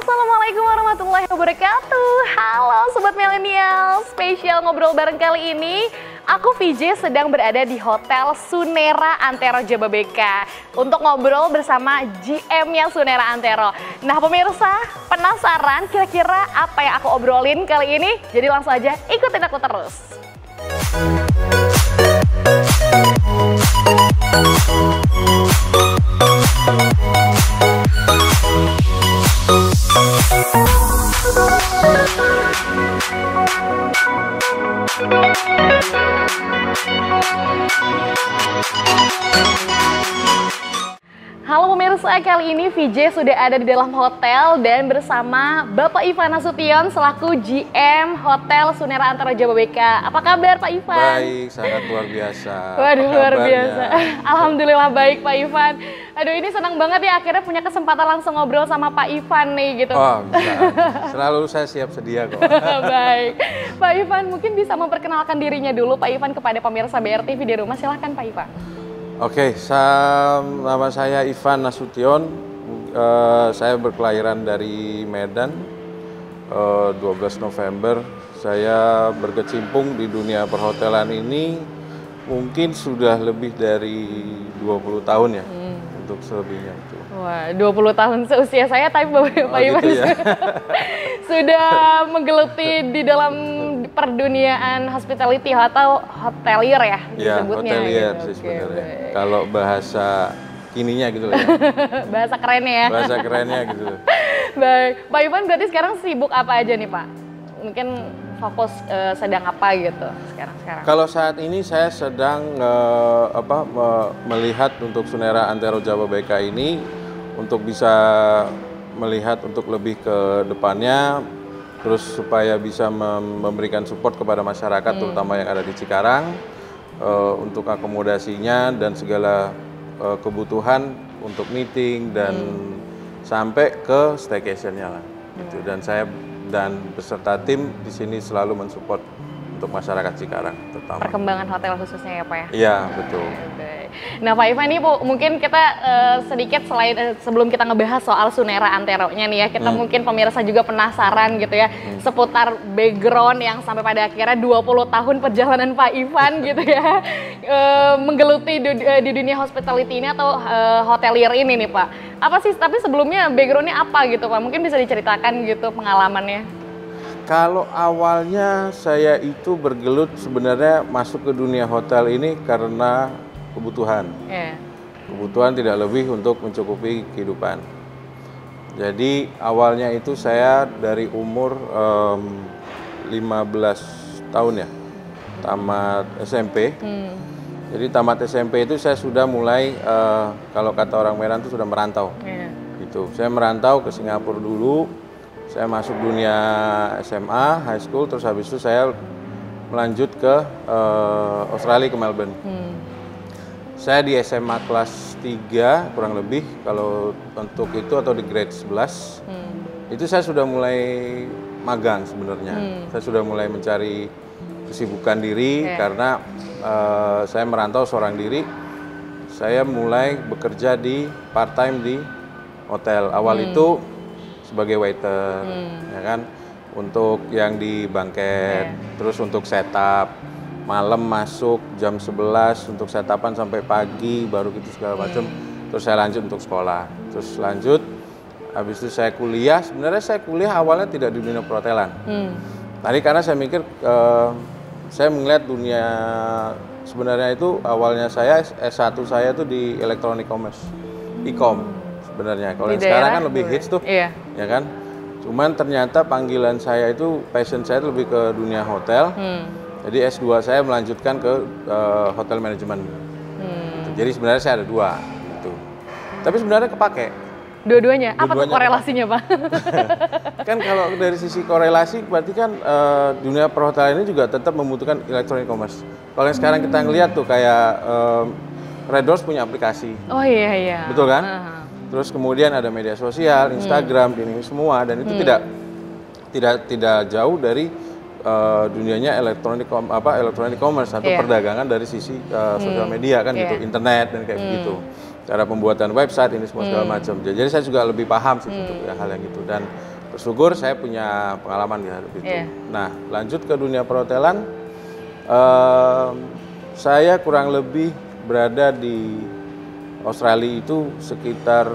Assalamualaikum warahmatullahi wabarakatuh. Halo Sobat Milenial, spesial ngobrol bareng kali ini aku VJ sedang berada di Hotel Sunera Antero Jababeka untuk ngobrol bersama GM-nya Sunera Antero. Nah pemirsa, penasaran kira-kira apa yang aku obrolin kali ini? Jadi langsung aja ikutin aku terus. Halo pemirsa, kali ini VJ sudah ada di dalam hotel dan bersama Bapak Ivan Nasution selaku GM Hotel Sunera Antero Jababeka. Apa kabar Pak Ivan? Baik, sangat luar biasa. Waduh, luar biasa. Alhamdulillah baik Pak Ivan. Aduh, ini senang banget ya akhirnya punya kesempatan langsung ngobrol sama Pak Ivan nih gitu. Oh, bisa. Selalu saya siap sedia kok. Baik. Pak Ivan mungkin bisa memperkenalkan dirinya dulu Pak Ivan kepada pemirsa BRTV di rumah. Silahkan Pak Ivan. Oke, nama saya Ivan Nasution. Saya berkelahiran dari Medan. 12 November. Saya berkecimpung di dunia perhotelan ini mungkin sudah lebih dari 20 tahun ya. Untuk selebihnya itu. Wah, 20 tahun seusia saya, tapi Pak Ivan gitu ya? sudah menggeluti di dalam perduniaan hospitality atau hotelier ya disebutnya. Ya, hotelier gitu. sih sebenarnya. Kalau bahasa kininya gitu ya. Bahasa kerennya ya. Bahasa kerennya gitu. Baik, Pak Ivan berarti sekarang sibuk apa aja nih Pak? Mungkin fokus sedang apa gitu sekarang? Kalau saat ini saya sedang melihat untuk Sunera Antero Jababeka ini untuk bisa melihat untuk lebih ke depannya, terus supaya bisa memberikan support kepada masyarakat terutama yang ada di Cikarang untuk akomodasinya dan segala kebutuhan untuk meeting dan sampai ke staycation-nya lah. Gitu. Dan beserta tim di sini selalu mensupport untuk masyarakat Cikarang terutama. Perkembangan hotel khususnya ya Pak ya? Iya, betul. Nah Pak Ivan ini mungkin kita sedikit selain sebelum kita ngebahas soal Sunera Antero-nya nih ya, kita mungkin pemirsa juga penasaran gitu ya seputar background yang sampai pada akhirnya 20 tahun perjalanan Pak Ivan gitu ya menggeluti di dunia hospitality ini atau hotelier ini nih Pak. Apa sih, tapi sebelumnya background-nya apa gitu Pak? Mungkin bisa diceritakan gitu pengalamannya. Kalau awalnya saya itu bergelut sebenarnya masuk ke dunia hotel ini karena kebutuhan. Kebutuhan tidak lebih untuk mencukupi kehidupan. Jadi awalnya itu saya dari umur 15 tahun ya, tamat SMP. Jadi tamat SMP itu saya sudah mulai, kalau kata orang Medan itu sudah merantau. Gitu. Saya merantau ke Singapura dulu. Saya masuk dunia SMA, high school, terus habis itu saya melanjut ke Australia, ke Melbourne. Saya di SMA kelas 3 kurang lebih, kalau untuk itu atau di grade 11, itu saya sudah mulai magang sebenarnya. Saya sudah mulai mencari kesibukan diri karena saya merantau seorang diri. Saya mulai bekerja di part-time di hotel. Awal itu sebagai waiter, ya kan, untuk yang di banket, terus untuk setup, malam masuk jam 11 untuk setupan sampai pagi, baru gitu segala macam. Terus saya lanjut untuk sekolah, terus lanjut, habis itu saya kuliah. Sebenarnya saya kuliah awalnya tidak di dunia perhotelan. Tadi karena saya mikir, saya melihat dunia sebenarnya itu awalnya saya S1 saya tuh di electronic commerce, e-com. Sebenarnya kalau sekarang kan lebih hits tuh, ya kan. Cuman ternyata panggilan saya itu, passion saya itu lebih ke dunia hotel. Jadi S2 saya melanjutkan ke hotel manajemen. Jadi sebenarnya saya ada dua, gitu. Tapi sebenarnya kepake. Dua-duanya? Apa tuh korelasinya Pak? Kan kalau dari sisi korelasi, berarti kan dunia perhotelan ini juga tetap membutuhkan electronic commerce. Kalau yang sekarang kita ngelihat tuh kayak Red Doors punya aplikasi. Oh iya. Betul kan? Terus kemudian ada media sosial, Instagram, ini semua, dan itu tidak jauh dari dunianya electronic commerce atau perdagangan dari sisi sosial media kan gitu, internet dan kayak begitu. Cara pembuatan website ini semua segala macam. Jadi saya juga lebih paham sih untuk hal yang gitu. Dan bersyukur saya punya pengalaman di hal itu. Nah, lanjut ke dunia perhotelan, saya kurang lebih berada di Australia itu sekitar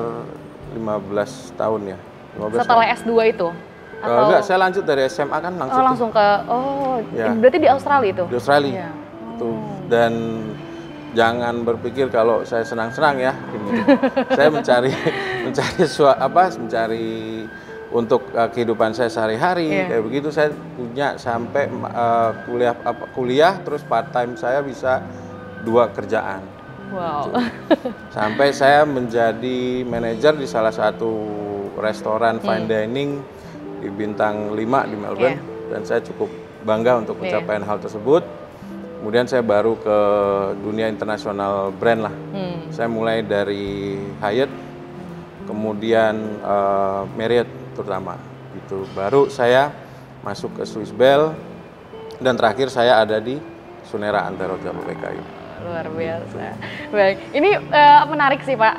15 tahun ya. 15 Setelah tahun. S2 itu? Atau... Enggak, saya lanjut dari SMA kan langsung. Oh, langsung ke, berarti di Australia itu? Di Australia. Itu. Dan jangan berpikir kalau saya senang-senang ya. Saya mencari untuk kehidupan saya sehari-hari. Kayak begitu saya punya sampai kuliah terus part time saya bisa 2 kerjaan. Wow. Gitu. Sampai saya menjadi manajer di salah satu restoran fine dining di bintang 5 di Melbourne dan saya cukup bangga untuk pencapaian hal tersebut. Kemudian saya baru ke dunia internasional brand lah. Saya mulai dari Hyatt, kemudian Marriott terutama. Gitu. Baru saya masuk ke Swiss Bell dan terakhir saya ada di Sunera Antero Japabeka. Luar biasa. Baik, ini menarik sih Pak,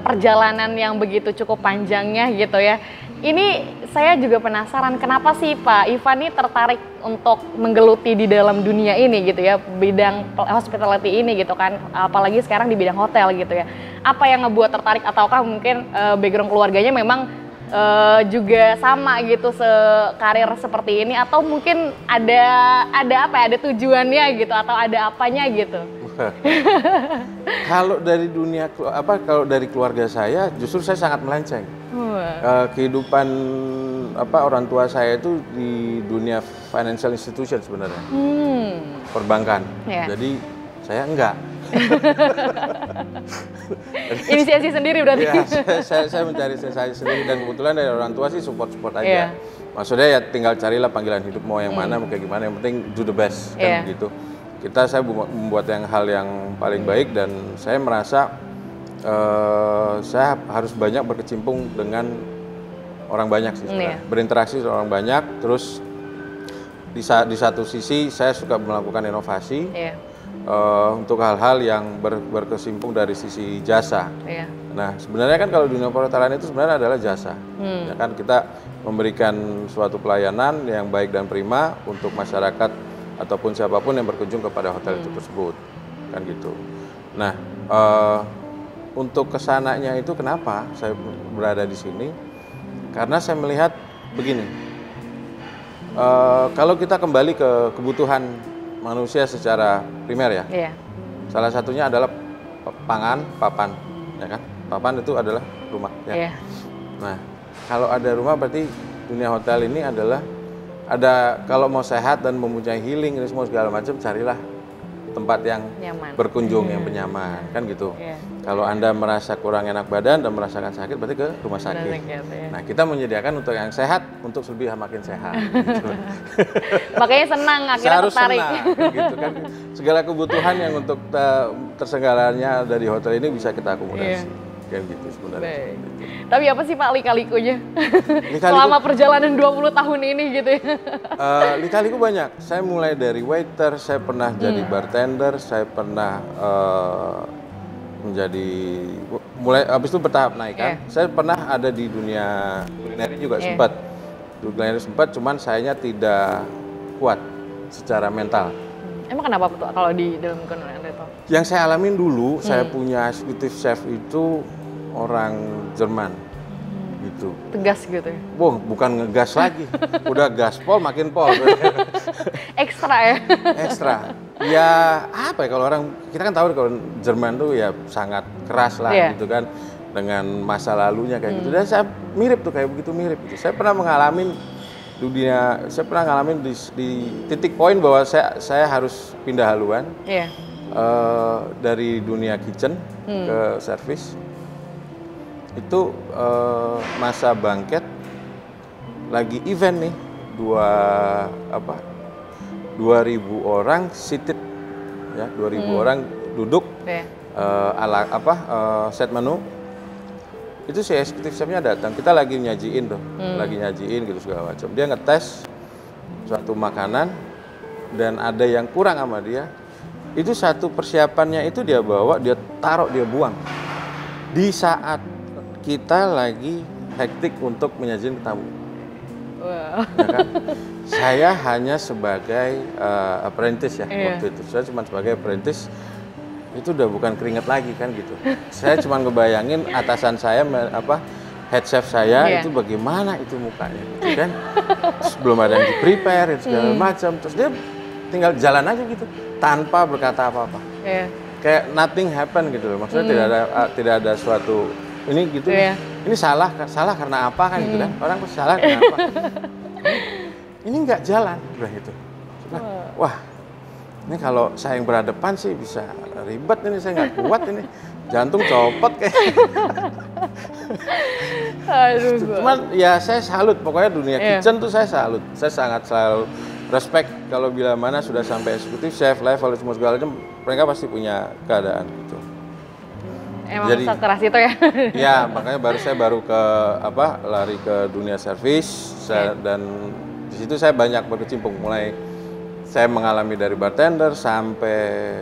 perjalanan yang begitu cukup panjangnya gitu ya. Ini saya juga penasaran kenapa sih Pak Ivan ini tertarik untuk menggeluti di dalam dunia ini gitu ya, bidang hospitality ini gitu kan, apalagi sekarang di bidang hotel gitu ya. Apa yang ngebuat tertarik ataukah mungkin background keluarganya memang juga sama gitu sekarir seperti ini atau mungkin ada tujuannya gitu atau ada apanya gitu? Kalau dari keluarga saya justru saya sangat melenceng. Kehidupan orang tua saya itu di dunia financial institution sebenarnya, perbankan. Jadi saya enggak. Inisiasi sendiri berarti? Ya, saya mencari saya sendiri dan kebetulan dari orang tua sih support aja. Maksudnya ya tinggal carilah panggilan hidup mau yang mana, mau kayak gimana, yang penting do the best kan begitu. Saya membuat hal yang paling baik dan saya merasa saya harus banyak berkecimpung dengan orang banyak sih sebenarnya. Berinteraksi dengan orang banyak, terus di satu sisi saya suka melakukan inovasi untuk hal-hal yang berkesimpung dari sisi jasa. Nah, sebenarnya kan kalau dunia perhotelan itu sebenarnya adalah jasa. Ya kan kita memberikan suatu pelayanan yang baik dan prima untuk masyarakat ataupun siapapun yang berkunjung kepada hotel itu tersebut, kan gitu. Nah, untuk kesananya itu kenapa saya berada di sini? Karena saya melihat begini, kalau kita kembali ke kebutuhan manusia secara primer ya, salah satunya adalah papan, ya kan? Papan itu adalah rumah. Ya. Nah, kalau ada rumah berarti dunia hotel ini adalah kalau mau sehat dan mempunyai healing ini semua segala macam, carilah tempat yang nyaman. Berkunjung yang nyaman kan gitu. Kalau Anda merasa kurang enak badan dan merasakan sakit berarti ke rumah sakit. Nah, kita menyediakan untuk yang sehat untuk lebih makin sehat. Gitu. Makanya senang akhirnya tertarik. Senang, gitu kan. Segala kebutuhan yang untuk tersenggaranya dari hotel ini bisa kita akomodasi. Kayak gitu sebenarnya. Tapi apa sih Pak lika-likunya selama perjalanan 20 tahun ini gitu ya? Lika-liku banyak. Saya mulai dari waiter, saya pernah jadi bartender, saya pernah habis itu bertahap naik kan. Saya pernah ada di dunia kuliner juga sempat. Kuliner sempat, cuman sayanya tidak kuat secara mental. Emang kenapa tuh kalau di dalam kuliner itu? Yang saya alamin dulu, saya punya executive chef itu orang Jerman gitu. Tegas gitu ya? Bukan ngegas lagi, udah gaspol makin pol. Ekstra ya? Ekstra. Ya apa ya, kalau orang, kita kan tahu kalau Jerman tuh ya sangat keras lah gitu kan, dengan masa lalunya kayak gitu. Dan saya mirip tuh, kayak begitu mirip gitu. Saya pernah ngalamin di titik poin bahwa saya harus pindah haluan dari dunia kitchen ke service. Itu masa bangket lagi event nih, 2.000 orang seated ya, 2.000 orang duduk set menu. Itu si eksekutif chefnya datang, kita lagi nyajiin gitu segala macam. Dia ngetes suatu makanan dan ada yang kurang sama dia. Itu satu persiapannya itu dia bawa, dia taruh, dia buang. Di saat kita lagi hektik untuk menyajikan ke tamu. Wow. Ya kan? Saya hanya sebagai apprentice ya waktu itu. Saya cuma sebagai apprentice, itu udah bukan keringat lagi kan gitu. Saya cuma ngebayangin atasan saya head chef saya itu bagaimana itu mukanya gitu kan. Terus belum ada yang di-prepare segala macam. Terus dia tinggal jalan aja gitu tanpa berkata apa-apa. Kayak nothing happen gitu loh. Maksudnya tidak ada suatu ini gitu. Ini salah karena apa kan gitu kan. Orang pasti salah karena apa. Ini nggak jalan bilang gitu. Wah, ini kalau saya yang berhadapan sih bisa ribet ini, saya nggak kuat ini. Jantung copot kayak. Aduh, cuman ya saya salut, pokoknya dunia kitchen tuh saya salut. Saya sangat selalu respect kalau bila mana sudah sampai eksekutif, chef level semua segala macam, mereka pasti punya keadaan gitu. Emang sekeras itu ya? Ya, makanya saya baru ke lari ke dunia service dan di situ saya banyak berkecimpung, mulai saya mengalami dari bartender sampai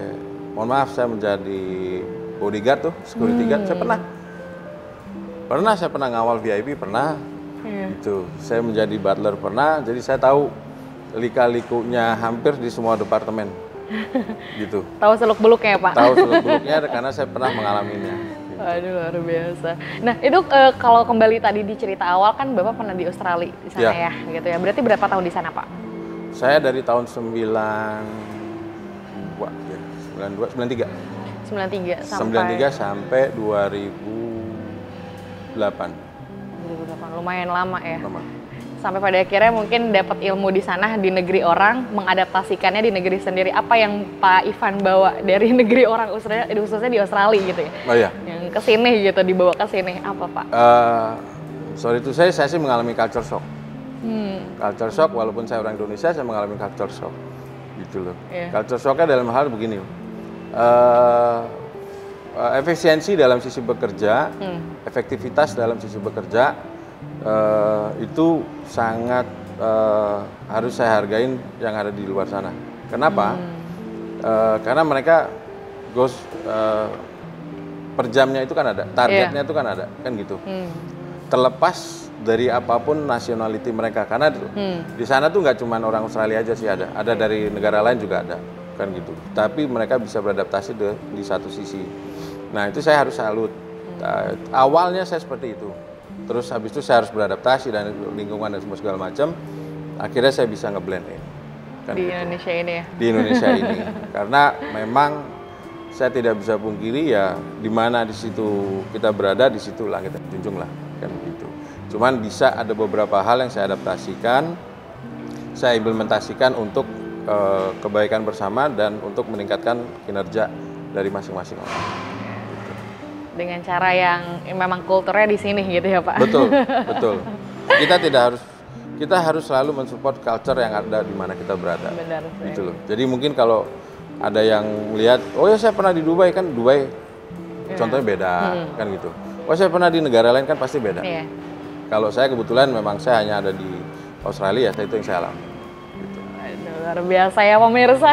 mohon maaf saya menjadi bodyguard tuh, security guard. Saya pernah ngawal VIP pernah. Gitu. Saya menjadi butler pernah. Jadi saya tahu lika-likunya hampir di semua departemen. Gitu. Tahu seluk-beluknya ya Pak? Tahu seluk-beluknya karena saya pernah mengalaminya. Gitu. Aduh, luar biasa. Nah itu kalau kembali tadi di cerita awal kan Bapak pernah di Australia di sana ya, gitu ya. Berarti berapa tahun di sana Pak? Saya dari tahun 93 sampai 2008. Lumayan lama ya. Lama. Sampai pada akhirnya mungkin dapat ilmu di sana di negeri orang, mengadaptasikannya di negeri sendiri. Apa yang Pak Ivan bawa dari negeri orang khususnya di Australia gitu ya? Oh iya. Yang kesini gitu, dibawa ke sini apa Pak? Soal itu saya sih mengalami culture shock. Culture shock, walaupun saya orang Indonesia, saya mengalami culture shock. Gitu loh. Culture shocknya dalam hal begini. Efisiensi dalam sisi bekerja, efektivitas dalam sisi bekerja, itu sangat harus saya hargain yang ada di luar sana. Kenapa? Karena mereka per jamnya itu kan ada, targetnya itu kan ada, kan gitu. Terlepas dari apapun nationality mereka, karena di sana tuh nggak cuma orang Australia aja sih ada dari negara lain juga ada, kan gitu. Tapi mereka bisa beradaptasi di satu sisi. Nah itu saya harus salut. Awalnya saya seperti itu. Terus habis itu saya harus beradaptasi dan lingkungan dan semua segala macam. Akhirnya saya bisa ngeblend in. Kan di gitu. Indonesia ini ya? Di Indonesia ini. Karena memang saya tidak bisa pungkiri ya, di mana di situ kita berada, di situlah kita junjung lah. Kan gitu. Cuman bisa ada beberapa hal yang saya adaptasikan, saya implementasikan untuk kebaikan bersama dan untuk meningkatkan kinerja dari masing-masing orang. Dengan cara yang memang kulturnya di sini gitu ya Pak? Betul. Kita harus selalu mensupport culture yang ada di mana kita berada. Benar. Gitu loh. Jadi mungkin kalau ada yang melihat, oh ya saya pernah di Dubai, kan Dubai contohnya beda, kan gitu. Oh saya pernah di negara lain, kan pasti beda. Kalau saya kebetulan memang saya hanya ada di Australia, itu yang saya alami. Luar biasa ya pemirsa.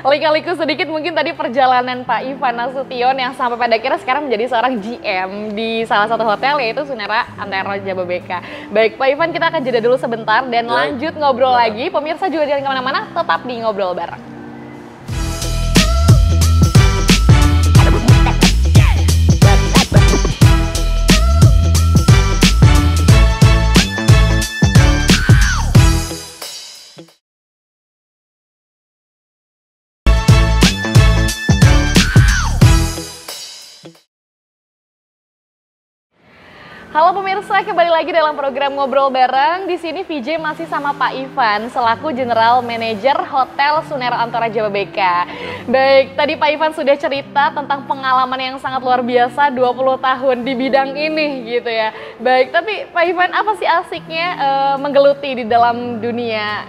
Lika-liku sedikit mungkin tadi perjalanan Pak Ivan Nasution yang sampai pada akhirnya sekarang menjadi seorang GM di salah satu hotel, yaitu Sunera Antero Jababeka. Baik Pak Ivan, kita akan jeda dulu sebentar dan lanjut ngobrol lagi. Pemirsa juga jangan kemana-mana, tetap di Ngobrol Bareng. Halo pemirsa, kembali lagi dalam program Ngobrol Bareng. Di sini VJ masih sama Pak Ivan selaku General Manager Hotel Sunera Antara Jababeka. Baik, tadi Pak Ivan sudah cerita tentang pengalaman yang sangat luar biasa 20 tahun di bidang ini gitu ya. Baik, tapi Pak Ivan, apa sih asiknya menggeluti di dalam dunia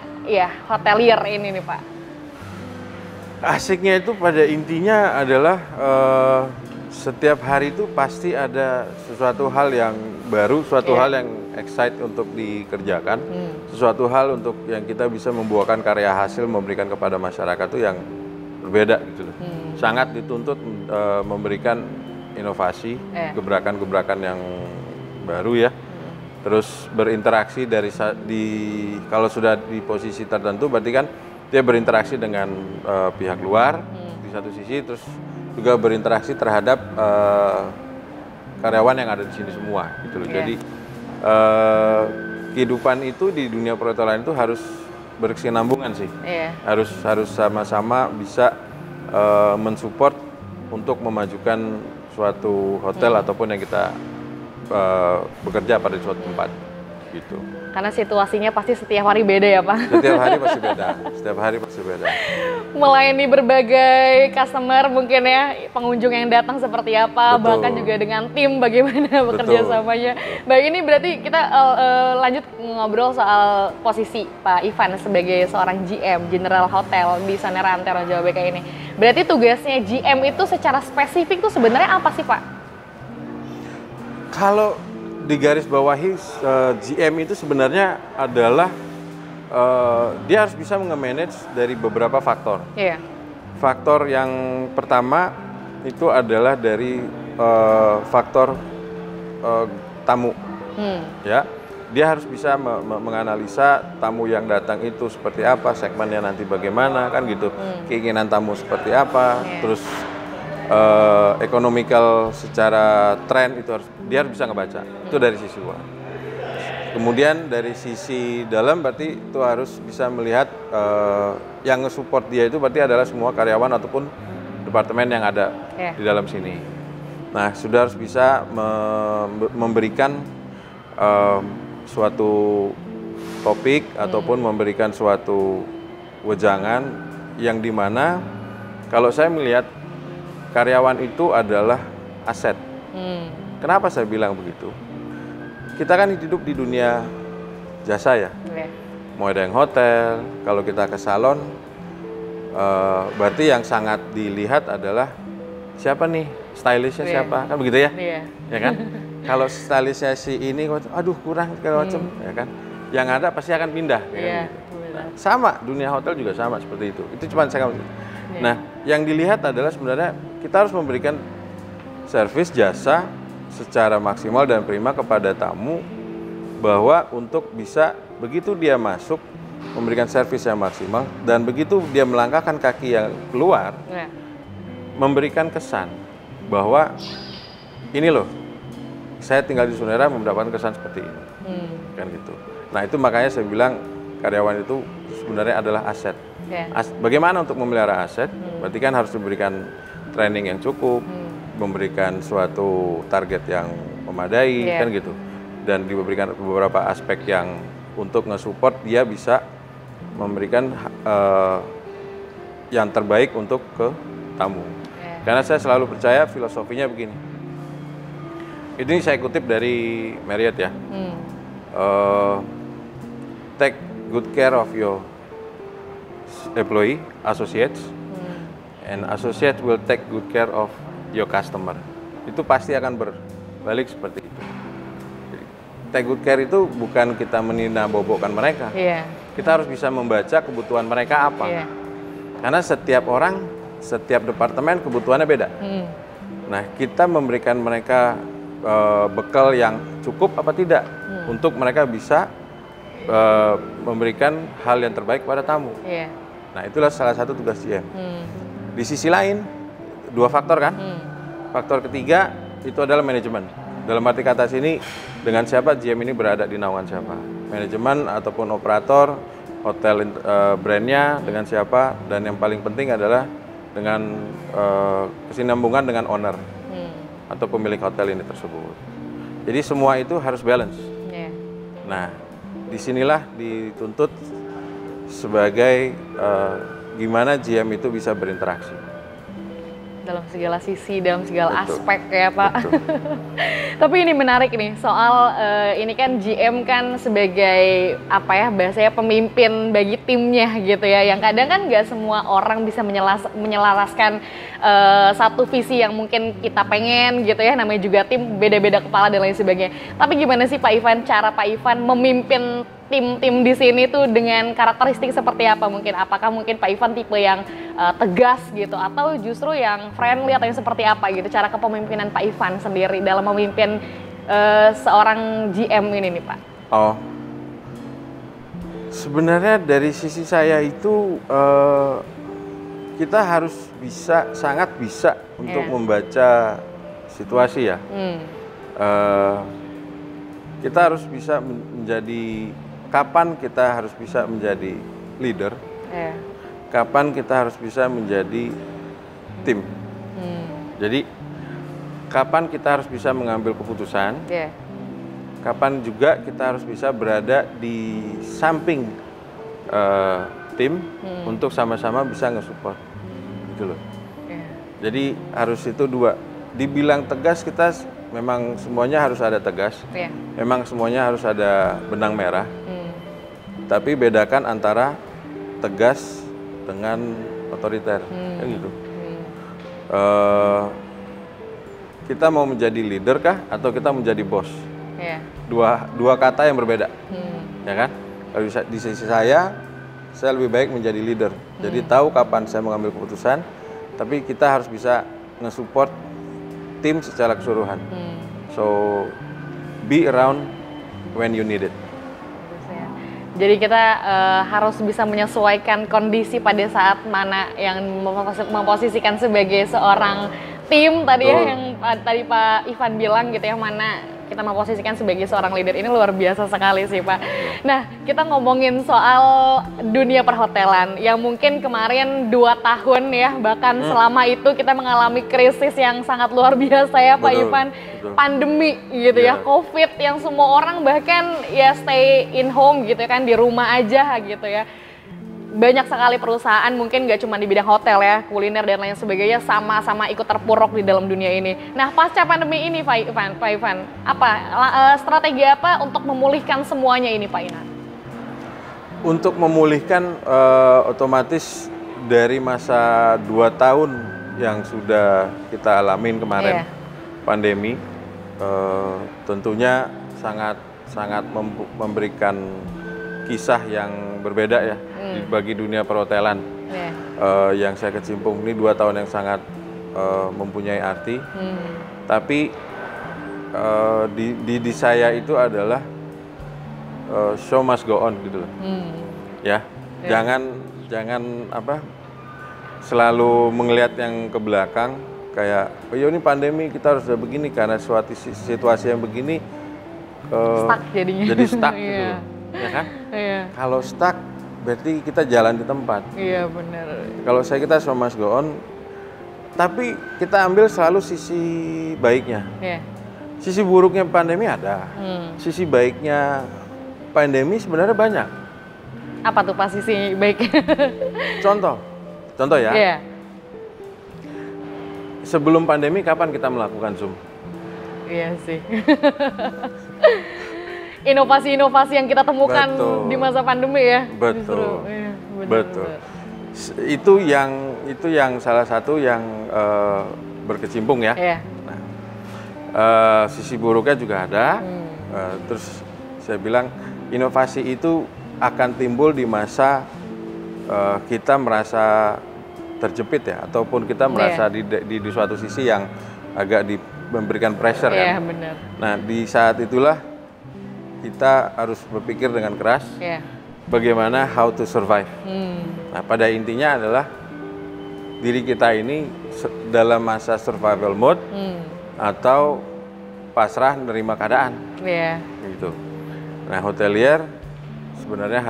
hotelier ini nih Pak? Asiknya itu pada intinya adalah setiap hari itu pasti ada sesuatu hal yang baru, suatu hal yang excite untuk dikerjakan, sesuatu hal untuk yang kita bisa membuahkan karya hasil, memberikan kepada masyarakat itu yang berbeda gitu loh. Sangat dituntut memberikan inovasi, gebrakan-gebrakan yang baru ya. terus berinteraksi kalau sudah di posisi tertentu berarti kan dia berinteraksi dengan pihak luar di satu sisi, terus juga berinteraksi terhadap karyawan yang ada di sini semua gitu loh. Jadi kehidupan itu di dunia perhotelan itu harus berkesinambungan sih. Harus sama-sama bisa mensupport untuk memajukan suatu hotel ataupun yang kita bekerja pada suatu tempat gitu. Karena situasinya pasti setiap hari beda ya Pak? Setiap hari pasti beda, setiap hari pasti beda. Melayani berbagai customer mungkin ya, pengunjung yang datang seperti apa, bahkan juga dengan tim bagaimana bekerja samanya. Baik, ini berarti kita lanjut ngobrol soal posisi Pak Ivan sebagai seorang GM, General Hotel di Sonera Antero Jababeka ini. Berarti tugasnya GM itu secara spesifik tuh sebenarnya apa sih Pak? Kalau di garis bawahi GM itu sebenarnya adalah dia harus bisa nge-manage dari beberapa faktor. Faktor yang pertama itu adalah dari faktor tamu. Ya, dia harus bisa menganalisa tamu yang datang itu seperti apa, segmennya nanti bagaimana kan gitu, keinginan tamu seperti apa, terus ekonomikal secara tren itu dia harus bisa ngebaca. Itu dari sisi luar. Kemudian dari sisi dalam berarti itu harus bisa melihat yang nge-support dia itu berarti adalah semua karyawan ataupun departemen yang ada di dalam sini. Nah, sudah harus bisa memberikan suatu topik ataupun memberikan suatu wejangan yang dimana kalau saya melihat karyawan itu adalah aset. Kenapa saya bilang begitu? Kita kan hidup di dunia jasa ya. Mau ada yang hotel, kalau kita ke salon, berarti yang sangat dilihat adalah siapa nih, stylistnya siapa, kan begitu ya? Ya kan? Kalau stylistnya si ini, aduh kurang segala macam, ya kan? Yang ada pasti akan pindah. Ya kan? Nah, sama, dunia hotel juga sama seperti itu. Itu cuma saya. Nah, yang dilihat adalah sebenarnya kita harus memberikan servis jasa secara maksimal dan prima kepada tamu, bahwa untuk bisa begitu dia masuk memberikan servis yang maksimal dan begitu dia melangkahkan kaki yang keluar memberikan kesan bahwa ini loh, saya tinggal di Sonera mendapatkan kesan seperti ini, kan gitu. Nah itu makanya saya bilang karyawan itu sebenarnya adalah aset. Bagaimana untuk memelihara aset? Berarti kan harus diberikan training yang cukup, memberikan suatu target yang memadai, kan gitu, dan diberikan beberapa aspek yang untuk nge-support dia bisa memberikan yang terbaik untuk ke tamu. Karena saya selalu percaya filosofinya begini. Ini saya kutip dari Marriott ya. Take good care of your employee, associates, and associates will take good care of your customer. Itu pasti akan berbalik seperti itu. Jadi, take good care itu bukan kita menina-bobokkan mereka. Kita harus bisa membaca kebutuhan mereka apa. Karena setiap orang, setiap departemen kebutuhannya beda. Nah, kita memberikan mereka bekal yang cukup apa tidak untuk mereka bisa memberikan hal yang terbaik pada tamu. Nah, itulah salah satu tugas GM. Di sisi lain, dua faktor kan. Faktor ketiga itu adalah manajemen. Dalam arti kata sini, dengan siapa GM ini berada di naungan siapa. Manajemen ataupun operator, hotel brandnya dengan siapa, dan yang paling penting adalah dengan kesinambungan dengan owner atau pemilik hotel ini tersebut. Jadi semua itu harus balance. Nah, disinilah dituntut sebagai gimana GM itu bisa berinteraksi dalam segala sisi, dalam segala aspek ya Pak. Tapi ini menarik nih soal ini kan GM kan sebagai apa ya bahasanya pemimpin bagi timnya gitu ya, yang kadang kan nggak semua orang bisa menyelaraskan satu visi yang mungkin kita pengen gitu ya, namanya juga tim, beda-beda kepala dan lain sebagainya. Tapi gimana sih Pak Ivan, cara Pak Ivan memimpin tim-tim di sini tuh dengan karakteristik seperti apa mungkin? Apakah mungkin Pak Ivan tipe yang tegas gitu, atau justru yang friendly, atau yang seperti apa gitu cara kepemimpinan Pak Ivan sendiri dalam memimpin seorang GM ini nih Pak? Oh, sebenarnya dari sisi saya itu kita harus sangat bisa untuk membaca situasi ya. Kita harus bisa menjadi, kapan kita harus bisa menjadi leader, kapan kita harus bisa menjadi tim. Jadi kapan kita harus bisa mengambil keputusan, kapan juga kita harus bisa berada di samping tim untuk sama-sama bisa nge-support, gitu loh. Jadi harus itu dua. Dibilang tegas, kita memang semuanya harus ada tegas, memang semuanya harus ada benang merah. Tapi bedakan antara tegas dengan otoriter, kan gitu. Kita mau menjadi leader kah atau kita menjadi bos? Dua kata yang berbeda, ya kan? Kalau di sisi saya lebih baik menjadi leader. Jadi tahu kapan saya mengambil keputusan, tapi kita harus bisa nge-support tim secara keseluruhan. So be around when you need it. Jadi kita harus bisa menyesuaikan kondisi pada saat mana yang memposisikan sebagai seorang tim tadi ya, yang tadi Pak Ivan bilang gitu ya, mana kita memposisikan sebagai seorang leader. Ini luar biasa sekali sih Pak. Nah, kita ngomongin soal dunia perhotelan yang mungkin kemarin 2 tahun ya, bahkan selama itu kita mengalami krisis yang sangat luar biasa ya Pak Ivan. Pandemi gitu ya, COVID yang semua orang bahkan ya stay in home gitu kan, di rumah aja gitu ya. Banyak sekali perusahaan, mungkin nggak cuma di bidang hotel ya, kuliner dan lain sebagainya, sama-sama ikut terpuruk di dalam dunia ini. Nah, pasca pandemi ini Pak Ivan, apa strategi apa untuk memulihkan semuanya ini Pak Ivan? Untuk memulihkan otomatis dari masa 2 tahun yang sudah kita alamin kemarin, pandemi, tentunya sangat memberikan kisah yang berbeda ya bagi dunia perhotelan. Yang saya kecimpung ini 2 tahun yang sangat mempunyai arti. Tapi di saya itu adalah show must go on gitu loh. Ya, jangan apa selalu melihat yang ke belakang kayak oh ini pandemi kita harus udah begini karena suatu situasi yang begini stuck jadinya. Jadi stuck gitu loh. Ya kan? Kalau stuck berarti kita jalan di tempat. Iya benar. Kalau kita show must go on, tapi kita ambil selalu sisi baiknya. Sisi buruknya pandemi ada, sisi baiknya pandemi sebenarnya banyak. Apa tuh Pak sisi baiknya? Contoh ya. Sebelum pandemi kapan kita melakukan Zoom? Iya sih. Inovasi-inovasi yang kita temukan di masa pandemi ya. Betul. Betul. Itu yang salah satu yang berkecimpung ya. Nah, sisi buruknya juga ada. Terus saya bilang inovasi itu akan timbul di masa kita merasa terjepit ya, ataupun kita merasa di suatu sisi yang agak memberikan pressure ya. Benar. Nah di saat itulah kita harus berpikir dengan keras bagaimana how to survive. Nah pada intinya adalah diri kita ini dalam masa survival mode atau pasrah menerima keadaan. Gitu. Nah hotelier sebenarnya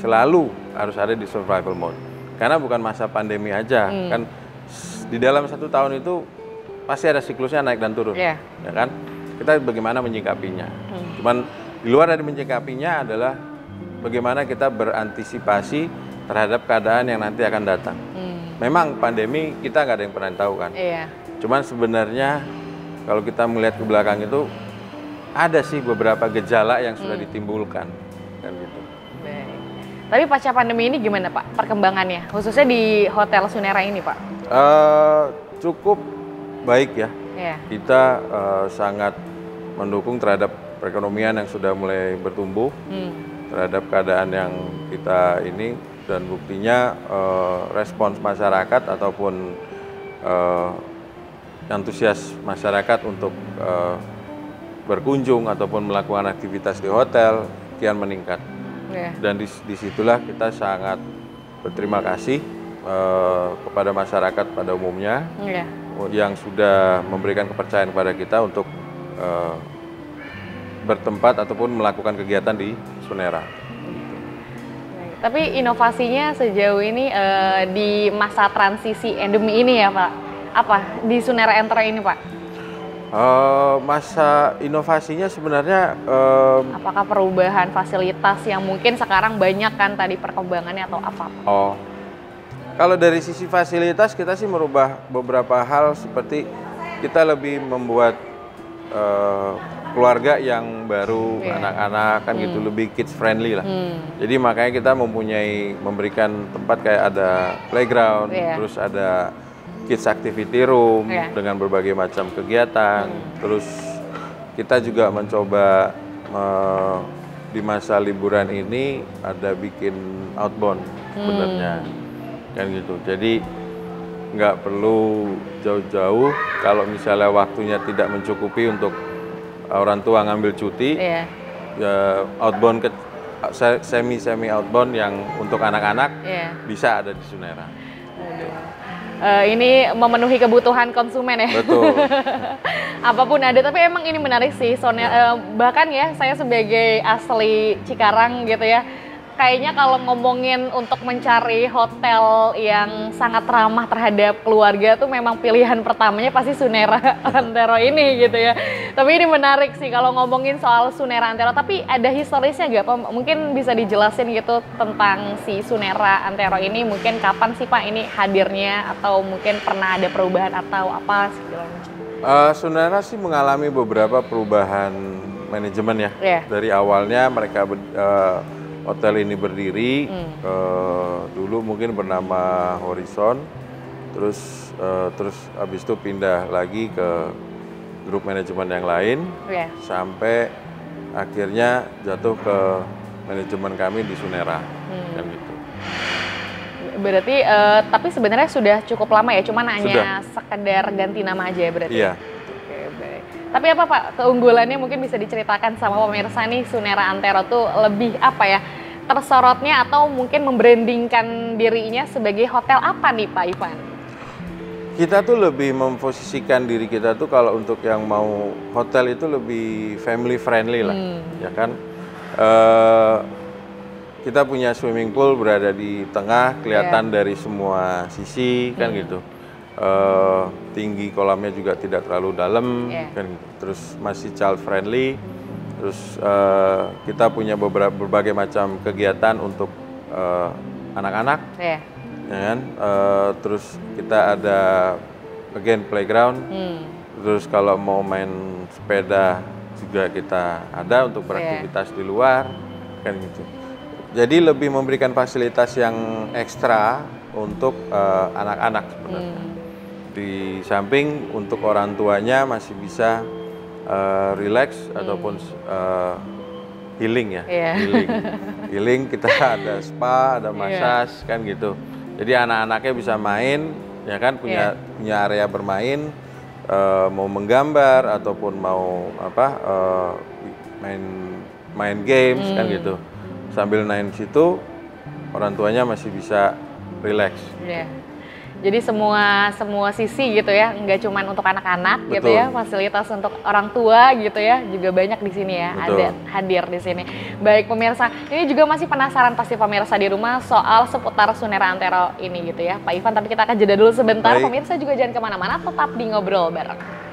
selalu harus ada di survival mode. Karena bukan masa pandemi aja, kan di dalam 1 tahun itu pasti ada siklusnya naik dan turun, ya kan? Kita bagaimana menyikapinya. Cuman di luar dari menyikapinya adalah bagaimana kita berantisipasi terhadap keadaan yang nanti akan datang. Memang pandemi kita nggak ada yang pernah tahu kan. Cuman sebenarnya kalau kita melihat ke belakang itu ada sih beberapa gejala yang sudah ditimbulkan, kan gitu. Tapi pasca pandemi ini gimana Pak perkembangannya, khususnya di Hotel Sunera ini Pak? Cukup baik ya. Kita sangat mendukung terhadap perekonomian yang sudah mulai bertumbuh, terhadap keadaan yang kita ini, dan buktinya respons masyarakat ataupun antusias masyarakat untuk berkunjung ataupun melakukan aktivitas di hotel kian meningkat. Dan disitulah kita sangat berterima kasih kepada masyarakat pada umumnya yang sudah memberikan kepercayaan kepada kita untuk bertempat ataupun melakukan kegiatan di Sunera. Tapi inovasinya sejauh ini di masa transisi endemi ini ya Pak, apa di Sunera Antero ini Pak? Masa inovasinya sebenarnya apakah perubahan fasilitas yang mungkin sekarang banyak kan tadi perkembangannya atau apa? Kalau dari sisi fasilitas kita sih merubah beberapa hal, seperti kita lebih membuat keluarga yang baru, anak-anak kan gitu, lebih kids friendly lah. Jadi makanya kita memberikan tempat kayak ada playground, terus ada kids activity room dengan berbagai macam kegiatan. Terus kita juga mencoba di masa liburan ini ada bikin outbound sebenarnya, kan gitu. Jadi nggak perlu jauh-jauh kalau misalnya waktunya tidak mencukupi untuk orang tua ngambil cuti, ya outbound semi outbound yang untuk anak-anak bisa ada di Sunera. Ini memenuhi kebutuhan konsumen ya. Betul. Apapun ada, tapi emang ini menarik sih. Bahkan ya saya sebagai asli Cikarang gitu ya, kayaknya kalau ngomongin untuk mencari hotel yang sangat ramah terhadap keluarga tuh memang pilihan pertamanya pasti Sunera Antero ini gitu ya. Tapi ini menarik sih kalau ngomongin soal Sunera Antero, tapi ada historisnya nggak Pak? Mungkin bisa dijelasin gitu tentang si Sunera Antero ini, mungkin kapan sih Pak ini hadirnya, atau mungkin pernah ada perubahan atau apa segala macam? Sunera sih mengalami beberapa perubahan manajemen ya. Dari awalnya mereka hotel ini berdiri, dulu mungkin bernama Horizon, terus habis itu pindah lagi ke grup manajemen yang lain, sampai akhirnya jatuh ke manajemen kami di Sunera, kan gitu. Berarti, tapi sebenarnya sudah cukup lama ya, cuman hanya sekedar ganti nama aja ya berarti? Iya. Oke, baik. Tapi apa Pak keunggulannya, mungkin bisa diceritakan sama pemirsa nih, Sunera Antero tuh lebih apa ya, tersorotnya atau mungkin membrandingkan dirinya sebagai hotel apa nih Pak Ivan? Kita tuh lebih memposisikan diri kita tuh kalau untuk yang mau hotel itu lebih family friendly lah, ya kan. Kita punya swimming pool berada di tengah, kelihatan dari semua sisi, kan gitu. Tinggi kolamnya juga tidak terlalu dalam, kan gitu. Terus masih child friendly. Terus kita punya berbagai macam kegiatan untuk anak-anak, ya kan? Terus kita ada playground. Terus kalau mau main sepeda juga kita ada untuk beraktivitas di luar, kan gitu. Jadi lebih memberikan fasilitas yang ekstra untuk anak-anak sebenarnya. Di samping untuk orang tuanya masih bisa relax ataupun healing ya, healing kita ada spa, ada massage, kan gitu. Jadi anak-anaknya bisa main, ya kan, punya area bermain, mau menggambar ataupun mau main games, kan gitu. Sambil main situ, orang tuanya masih bisa relax. Jadi semua sisi gitu ya, nggak cuma untuk anak-anak gitu ya, fasilitas untuk orang tua gitu ya, juga banyak di sini ya, ada hadir di sini. Baik pemirsa, ini juga masih penasaran pasti pemirsa di rumah soal seputar Sunera Antero ini gitu ya, Pak Ivan. Tapi kita akan jeda dulu sebentar. Pemirsa juga jangan kemana-mana, tetap di Ngobrol Bareng.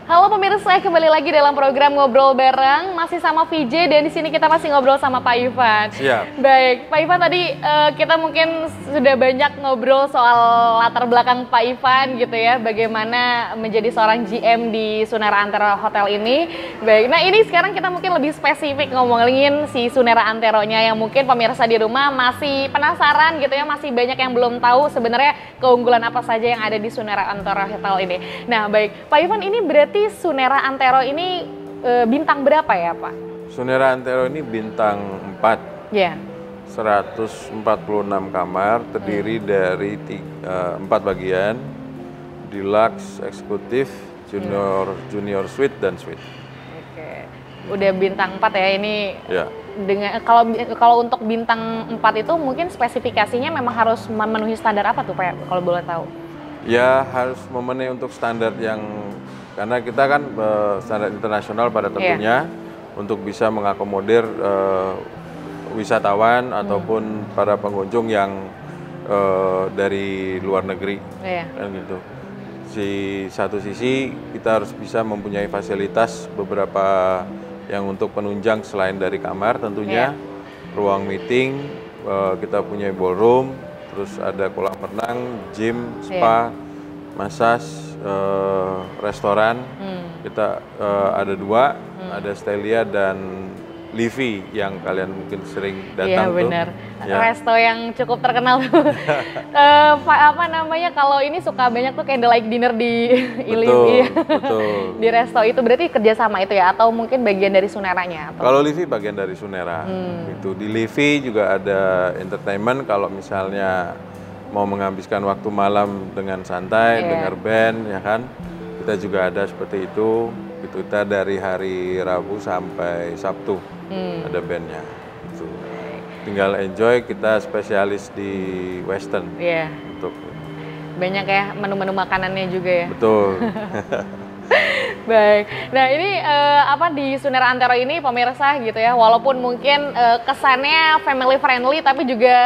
Halo pemirsa, kembali lagi dalam program Ngobrol Bareng, masih sama VJ dan di sini kita masih ngobrol sama Pak Ivan. Siap. Baik, Pak Ivan tadi kita mungkin sudah banyak ngobrol soal latar belakang Pak Ivan gitu ya, bagaimana menjadi seorang GM di Sunera Antero Hotel ini. Baik, nah ini sekarang kita mungkin lebih spesifik ngomongin si Sunera Anteronya yang mungkin pemirsa di rumah masih penasaran gitu ya, masih banyak yang belum tahu sebenarnya keunggulan apa saja yang ada di Sunera Antero Hotel ini. Nah baik, Pak Ivan ini berarti Sunera Antero ini bintang berapa ya Pak? Sunera Antero ini bintang 4. Ya. 146 kamar, terdiri dari 4 bagian, deluxe, eksekutif, junior suite dan suite. Oke. Udah bintang 4 ya ini. Ya. Dengan kalau untuk bintang 4 itu mungkin spesifikasinya memang harus memenuhi standar apa tuh Pak kalau boleh tahu? Ya harus memenuhi untuk standar yang, karena kita kan standar internasional pada tentunya untuk bisa mengakomodir wisatawan ataupun para pengunjung yang dari luar negeri, kan gitu. Di satu sisi kita harus bisa mempunyai fasilitas beberapa yang untuk penunjang selain dari kamar tentunya, ruang meeting, kita punya ballroom, terus ada kolam renang, gym, spa, massage, restoran. Kita ada 2, ada Stelia dan Livi yang kalian mungkin sering datang. Iya benar, resto yang cukup terkenal tuh. Apa namanya, kalau ini suka banyak tuh candlelight dinner di Livi. Betul. Di resto itu berarti kerjasama itu ya, atau mungkin bagian dari Suneranya? Kalau Livi bagian dari Sunera. Itu di Livi juga ada entertainment kalau misalnya mau menghabiskan waktu malam dengan santai, dengar band, ya kan? Kita juga ada seperti itu. Kita dari hari Rabu sampai Sabtu ada bandnya. Gitu. Tinggal enjoy, kita spesialis di Western. Iya. Untuk banyak ya menu-menu makanannya juga ya. Betul. Baik, nah ini di Sunera Antero ini pemirsa gitu ya, walaupun mungkin kesannya family friendly, tapi juga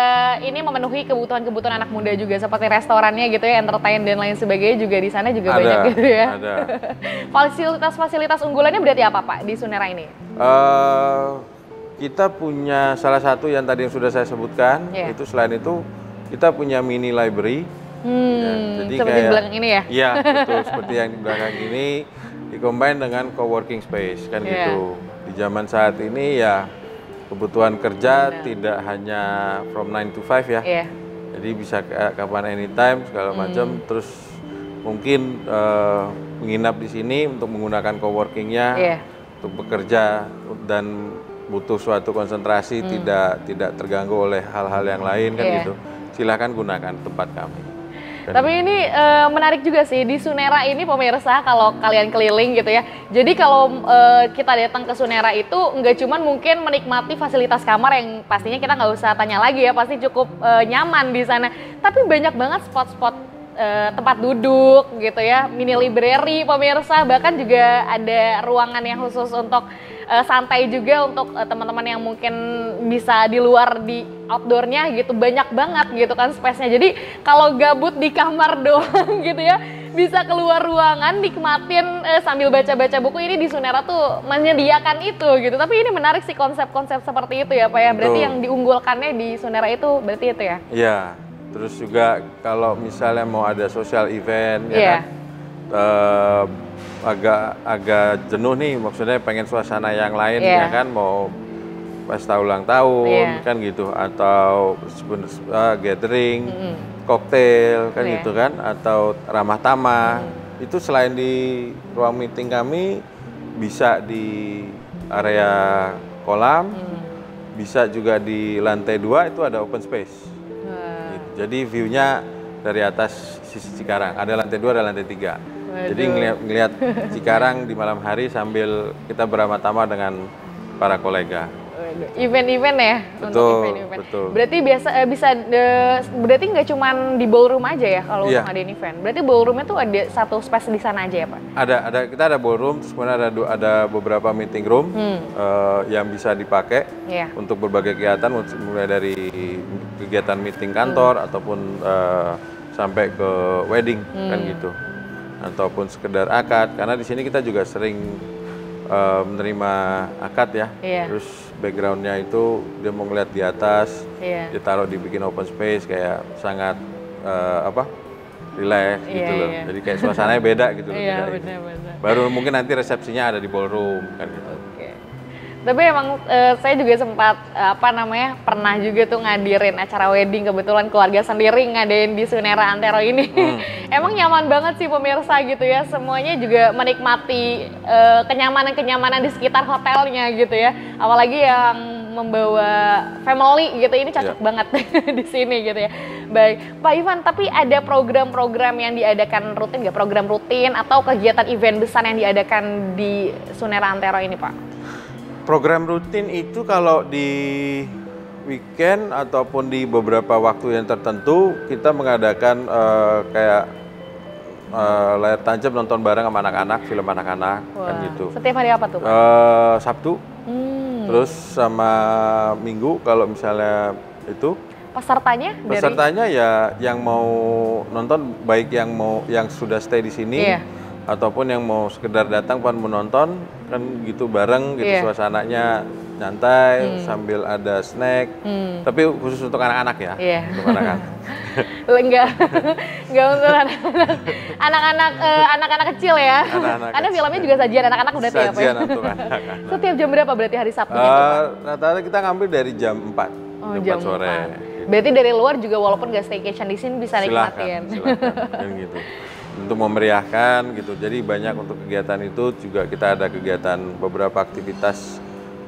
ini memenuhi kebutuhan-kebutuhan anak muda juga, seperti restorannya gitu ya, entertain dan lain sebagainya juga di sana juga banyak gitu ya. Ada. Fasilitas unggulannya berarti apa Pak di Sunera ini? Kita punya salah satu yang tadi yang sudah saya sebutkan, itu selain itu kita punya mini library. Jadi seperti di belakang ini ya? Iya, betul. Seperti yang di belakang ini, di-combine dengan co-working space, kan gitu. Di zaman saat ini ya, kebutuhan kerja tidak hanya from 9 to 5 ya. Jadi bisa kapan anytime, segala macam. Terus mungkin menginap di sini untuk menggunakan co-workingnya, untuk bekerja dan butuh suatu konsentrasi, tidak terganggu oleh hal-hal yang lain, kan gitu. Silahkan gunakan tempat kami. Tapi ini menarik juga sih, di Sunera ini pemirsa kalau kalian keliling gitu ya. Jadi kalau kita datang ke Sunera itu nggak cuman mungkin menikmati fasilitas kamar yang pastinya kita nggak usah tanya lagi ya, pasti cukup nyaman di sana. Tapi banyak banget spot-spot tempat duduk gitu ya, mini library pemirsa, bahkan juga ada ruangan yang khusus untuk santai juga untuk teman-teman yang mungkin bisa di luar di outdoornya gitu, banyak banget gitu kan space-nya. Jadi kalau gabut di kamar doang gitu ya, bisa keluar ruangan nikmatin sambil baca-baca buku. Ini di Sunera tuh menyediakan itu gitu. Tapi ini menarik sih konsep-konsep seperti itu ya Pak ya. Berarti yang diunggulkannya di Sunera itu berarti itu ya? Iya. Terus juga kalau misalnya mau ada social event ya kan, agak jenuh nih, maksudnya pengen suasana yang lain ya kan, mau pesta ulang tahun kan gitu, atau gathering, koktail kan gitu kan, atau ramah tamah. Itu selain di ruang meeting kami, bisa di area kolam, bisa juga di lantai 2 itu ada open space. Jadi view-nya dari atas sisi Cikarang, ada lantai 2, ada lantai 3. Jadi ngelihat Cikarang di malam hari sambil kita beramah-tamah dengan para kolega. Event-event ya? Betul, untuk event-event. betul. Berarti berarti nggak cuma di ballroom aja ya kalau untuk ngadain event? Berarti ballroomnya tuh ada satu space di sana aja ya Pak? Kita ada ballroom, terus kemudian ada beberapa meeting room yang bisa dipakai untuk berbagai kegiatan, mulai dari kegiatan meeting kantor ataupun sampai ke wedding kan gitu. ataupun sekedar akad, karena di sini kita juga sering menerima akad ya. Terus backgroundnya itu dia mau ngeliat di atas, dia taruh dibikin open space kayak sangat relax gitu loh. Jadi kayak suasananya beda gitu loh. Benar-benar. Baru mungkin nanti resepsinya ada di ballroom kan gitu. Tapi emang saya juga sempat pernah juga tuh ngadirin acara wedding, kebetulan keluarga sendiri ngadain di Sunera Antero ini. Emang nyaman banget sih pemirsa gitu ya, semuanya juga menikmati kenyamanan-kenyamanan di sekitar hotelnya gitu ya. Apalagi yang membawa family gitu, ini cocok banget di sini gitu ya. Baik, Pak Ivan, tapi ada program-program yang diadakan rutin nggak? Program rutin atau kegiatan event besar yang diadakan di Sunera Antero ini, Pak? Program rutin itu kalau di weekend ataupun di beberapa waktu yang tertentu kita mengadakan kayak layar tancap nonton bareng sama anak-anak, film anak-anak kan gitu. Setiap hari apa tuh, Pak? Sabtu. Terus sama Minggu kalau misalnya itu. Pesertanya ya yang mau nonton, baik yang sudah stay di sini ataupun yang mau sekedar datang pan menonton kan gitu bareng gitu, suasananya nyantai sambil ada snack, tapi khusus untuk anak-anak ya, untuk anak-anak. Enggak untuk anak-anak kecil ya. Karena filmnya juga sajian anak-anak udah tiap ya. Sajian untuk anak-anak. Setiap jam berapa berarti hari Sabtu? Rata-rata kita ngambil dari jam 4, jam 4 sore. Gitu. Berarti dari luar juga walaupun gak staycation di sini bisa nikmatin. Silakan gitu. Untuk memeriahkan gitu. Jadi banyak untuk kegiatan itu juga kita ada kegiatan beberapa aktivitas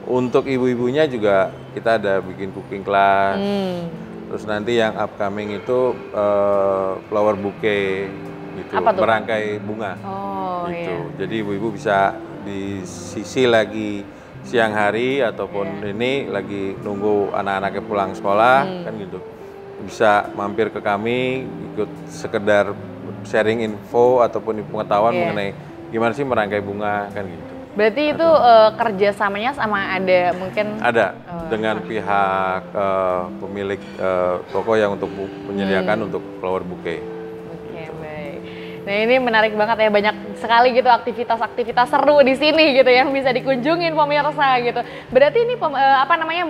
untuk ibu-ibunya juga kita ada bikin cooking class. Terus nanti yang upcoming itu flower bouquet gitu, merangkai bunga. Gitu. Jadi ibu-ibu bisa di sisi lagi siang hari ataupun ini lagi nunggu anak-anaknya pulang sekolah kan gitu. Bisa mampir ke kami ikut sekedar sharing info ataupun pengetahuan mengenai gimana sih merangkai bunga kan gitu. Berarti itu kerjasamanya sama ada mungkin? Ada dengan pihak pemilik toko yang untuk menyediakan untuk flower bouquet. Oke, baik. Nah ini menarik banget ya, banyak sekali gitu aktivitas-aktivitas seru di sini gitu yang bisa dikunjungin pemirsa gitu. Berarti ini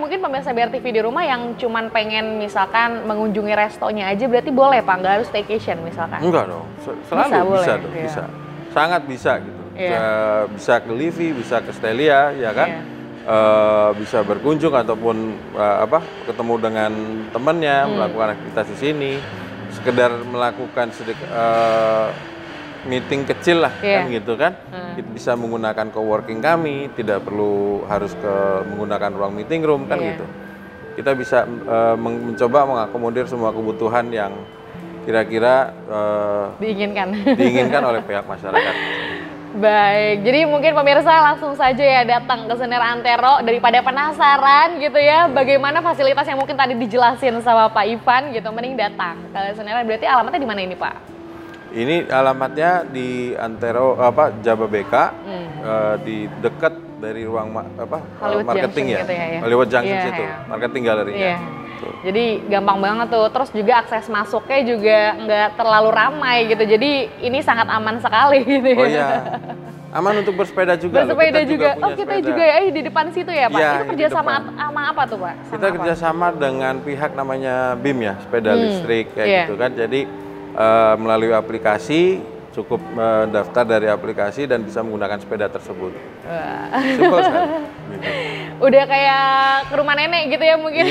mungkin pemirsa BRTV di rumah yang cuman pengen misalkan mengunjungi restonya aja berarti boleh Pak, nggak harus staycation misalkan? Enggak dong, selalu bisa dong, bisa. Sangat bisa gitu. Bisa ke Livi, bisa ke Stelia ya kan? Bisa berkunjung ataupun ketemu dengan temannya, melakukan aktivitas di sini, sekedar melakukan meeting kecil lah kan gitu kan. Kita bisa menggunakan coworking kami, tidak perlu harus menggunakan ruang meeting room kan gitu. Kita bisa mencoba mengakomodir semua kebutuhan yang kira-kira diinginkan oleh pihak masyarakat. Baik, jadi mungkin pemirsa langsung saja ya datang ke Sunera Antero daripada penasaran gitu ya bagaimana fasilitas yang mungkin tadi dijelasin sama Pak Ivan gitu, mending datang ke Sunera. Berarti alamatnya di mana ini Pak? Ini alamatnya di Antero Jababeka, di dekat dari ruang marketing ya, gitu ya. Hollywood Junction situ, marketing galerinya. Jadi gampang banget tuh, terus juga akses masuknya juga nggak terlalu ramai gitu, jadi ini sangat aman sekali gitu ya. Oh iya, aman untuk bersepeda juga. Bersepeda juga. Kita juga ya di depan situ ya Pak. Itu kerjasama sama apa tuh Pak? Kita kerjasama dengan pihak namanya BIM ya, sepeda listrik kayak gitu kan. Jadi melalui aplikasi cukup mendaftar dari aplikasi dan bisa menggunakan sepeda tersebut. Simpel sekali. Gitu. Udah kayak ke rumah nenek gitu ya mungkin.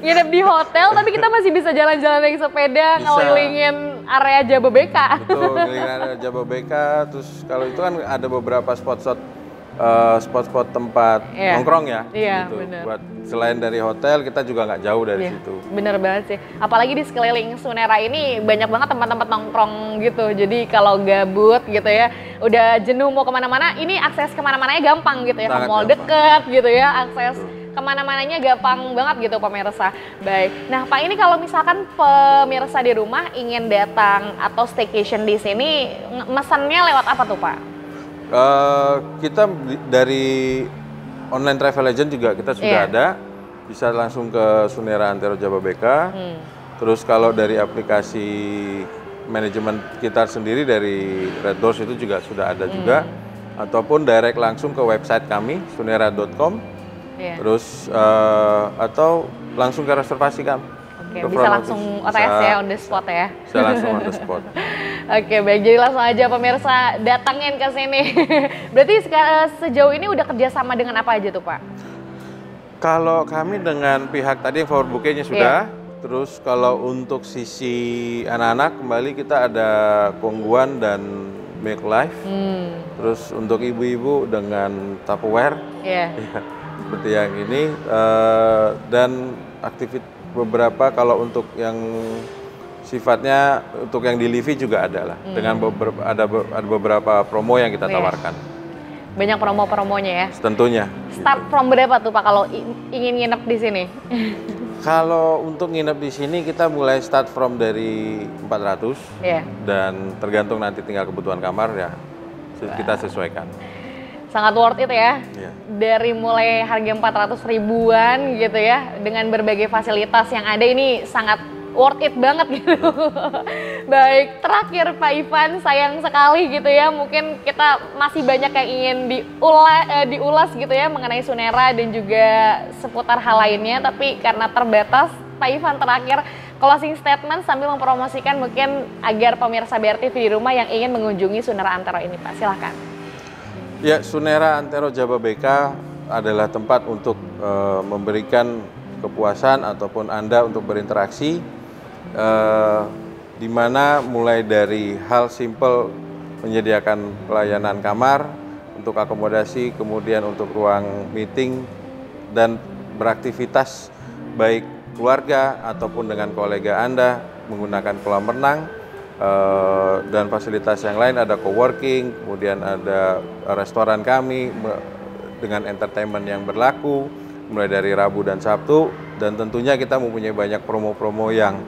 Nginep di hotel tapi kita masih bisa jalan-jalan naik sepeda, ngelilingin area Jababeka. Betul, ngelilingin area Jababeka. Terus kalau itu kan ada beberapa spot-spot tempat nongkrong ya. Iya, gitu. bener. Buat selain dari hotel kita juga nggak jauh dari situ. Bener banget sih. Apalagi di sekeliling Sunera ini banyak banget tempat-tempat nongkrong gitu. Jadi kalau gabut gitu ya, udah jenuh mau kemana-mana, ini akses kemana-mananya gampang gitu ya. Ke mall deket gitu ya, akses kemana-mananya gampang banget gitu pemirsa. Baik. Nah Pak, ini kalau misalkan pemirsa di rumah ingin datang atau staycation di sini, mesennya lewat apa tuh Pak? Kita dari online travel agent juga kita sudah ada, bisa langsung ke Sunera Antero Jababeka. Terus kalau dari aplikasi manajemen kita sendiri dari Red Doors itu juga sudah ada juga, ataupun direct langsung ke website kami sunera.com, terus atau langsung ke reservasi kami. Oke, bisa langsung OTS ya, on the spot ya? Bisa langsung on the spot. Oke, baik. Jadi langsung aja pemirsa datangin ke sini. Berarti sejauh ini udah kerjasama dengan apa aja tuh Pak? Kalau kami dengan pihak tadi yang forward bouquet-nya sudah, terus kalau untuk sisi anak-anak kembali kita ada Kongguan dan Make Life. Terus untuk ibu-ibu dengan Tupperware, seperti yang ini, dan aktivitas beberapa kalau untuk yang sifatnya untuk yang di Livi juga ada lah, dengan ada beberapa promo yang kita tawarkan. Banyak promo-promonya ya? Tentunya. Start from berapa tuh Pak kalau ingin nginep di sini? Kalau untuk nginep di sini kita mulai start from dari 400, dan tergantung nanti tinggal kebutuhan kamar ya kita sesuaikan. Sangat worth it ya, dari mulai harga 400 ribuan gitu ya, dengan berbagai fasilitas yang ada ini sangat worth it banget gitu. Baik, terakhir Pak Ivan, sayang sekali gitu ya, mungkin kita masih banyak yang ingin diulas gitu ya mengenai Sunera dan juga seputar hal lainnya, tapi karena terbatas, Pak Ivan terakhir closing statement sambil mempromosikan mungkin agar pemirsa BRTV di rumah yang ingin mengunjungi Sunera Antero ini Pak, silahkan. Ya, Sunera Antero Jababeka adalah tempat untuk memberikan kepuasan ataupun Anda untuk berinteraksi, di mana mulai dari hal simple menyediakan pelayanan kamar untuk akomodasi, kemudian untuk ruang meeting dan beraktivitas baik keluarga ataupun dengan kolega Anda menggunakan kolam renang. Dan fasilitas yang lain ada coworking, kemudian ada restoran kami dengan entertainment yang berlaku mulai dari Rabu dan Sabtu, dan tentunya kita mempunyai banyak promo-promo yang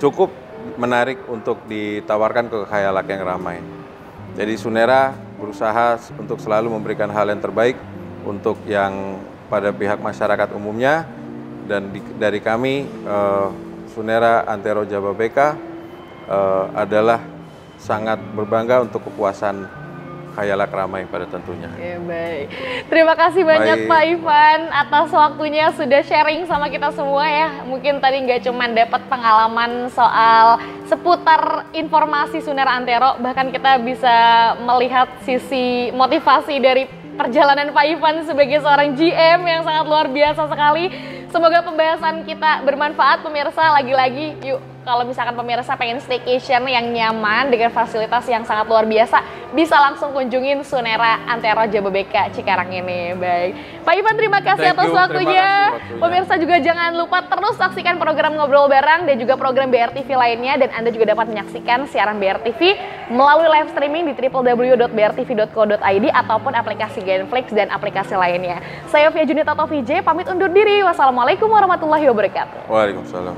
cukup menarik untuk ditawarkan ke khayalak yang ramai. Jadi Sunera berusaha untuk selalu memberikan hal yang terbaik untuk yang pada pihak masyarakat umumnya, dan dari kami Sunera Antero Jababeka adalah sangat berbangga untuk kepuasan khayalak ramai pada tentunya. Oke, baik. Terima kasih banyak Pak Ivan atas waktunya sudah sharing sama kita semua ya. Mungkin tadi nggak cuma dapat pengalaman soal seputar informasi Sunera Antero, bahkan kita bisa melihat sisi motivasi dari perjalanan Pak Ivan sebagai seorang GM yang sangat luar biasa sekali. Semoga pembahasan kita bermanfaat pemirsa. Lagi-lagi yuk, kalau misalkan pemirsa pengen staycation yang nyaman dengan fasilitas yang sangat luar biasa, bisa langsung kunjungin Sunera Antero Jababeka Cikarang ini. Baik, Pak Ivan terima kasih atas waktunya. Pemirsa juga jangan lupa terus saksikan program Ngobrol Bareng dan juga program BRTV lainnya, dan Anda juga dapat menyaksikan siaran BRTV melalui live streaming di www.brtv.co.id ataupun aplikasi Genflix dan aplikasi lainnya. Saya Fia Junita atau VJ pamit undur diri. Wassalamualaikum warahmatullahi wabarakatuh. Waalaikumsalam.